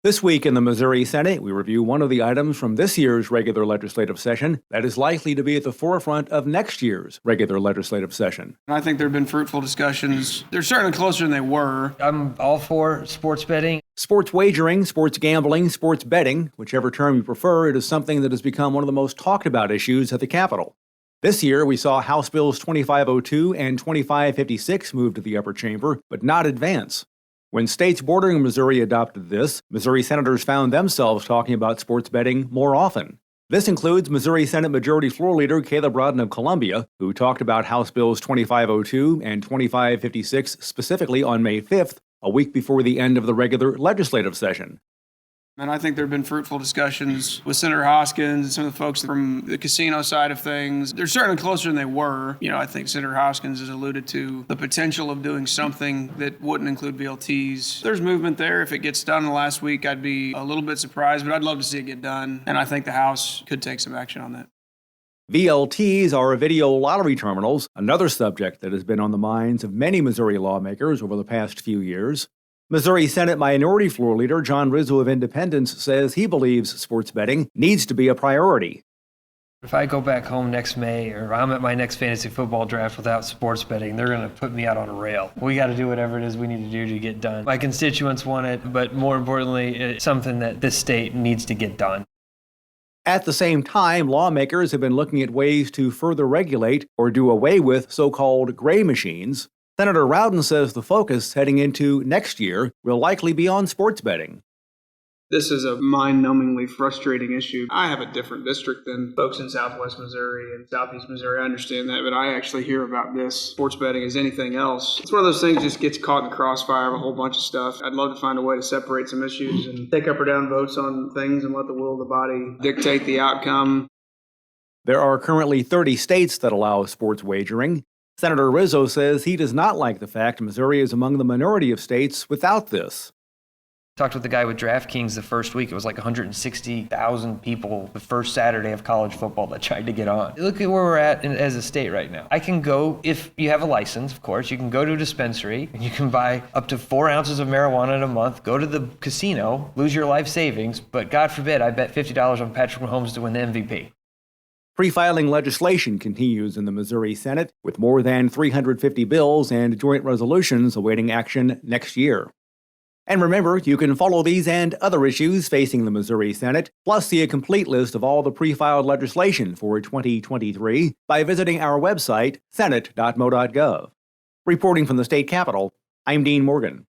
This week in the Missouri Senate, we review one of the items from this year's regular legislative session that is likely to be at the forefront of next year's regular legislative session. I think there have been fruitful discussions. They're certainly closer than they were. I'm all for sports betting. Sports wagering, sports gambling, sports betting, whichever term you prefer, it is something that has become one of the most talked about issues at the Capitol. This year, we saw House Bills 2502 and 2556 move to the upper chamber, but not advance. When states bordering Missouri adopted this, Missouri senators found themselves talking about sports betting more often. This includes Missouri Senate Majority Floor Leader Caleb Rowden of Columbia, who talked about House Bills 2502 and 2556 specifically on May 5th, a week before the end of the regular legislative session. And I think there have been fruitful discussions with Senator Hoskins and some of the folks from the casino side of things. They're certainly closer than they were. I think Senator Hoskins has alluded to the potential of doing something that wouldn't include VLTs. There's movement there. If it gets done in the last week, I'd be a little bit surprised, but I'd love to see it get done. And I think the House could take some action on that. VLTs are video lottery terminals, another subject that has been on the minds of many Missouri lawmakers over the past few years. Missouri Senate Minority Floor Leader John Rizzo of Independence says he believes sports betting needs to be a priority. If I go back home next May or I'm at my next fantasy football draft without sports betting, they're going to put me out on a rail. We got to do whatever it is we need to do to get done. My constituents want it, but more importantly, it's something that this state needs to get done. At the same time, lawmakers have been looking at ways to further regulate or do away with so-called gray machines. Senator Rowden says the focus heading into next year will likely be on sports betting. This is a mind-numbingly frustrating issue. I have a different district than folks in Southwest Missouri and Southeast Missouri. I understand that, but I actually hear about this sports betting as anything else. It's one of those things that just gets caught in the crossfire of a whole bunch of stuff. I'd love to find a way to separate some issues and take up or down votes on things and let the will of the body dictate the outcome. There are currently 30 states that allow sports wagering. Senator Rizzo says he does not like the fact Missouri is among the minority of states without this. Talked with the guy with DraftKings the first week. It was like 160,000 people the first Saturday of college football that tried to get on. Look at where we're at as a state right now. I can go, if you have a license, of course, you can go to a dispensary and you can buy up to 4 ounces of marijuana in a month, go to the casino, lose your life savings, but God forbid I bet $50 on Patrick Mahomes to win the MVP. Pre-filing legislation continues in the Missouri Senate, with more than 350 bills and joint resolutions awaiting action next year. And remember, you can follow these and other issues facing the Missouri Senate, plus see a complete list of all the pre-filed legislation for 2023 by visiting our website, senate.mo.gov. Reporting from the state capitol, I'm Dean Morgan.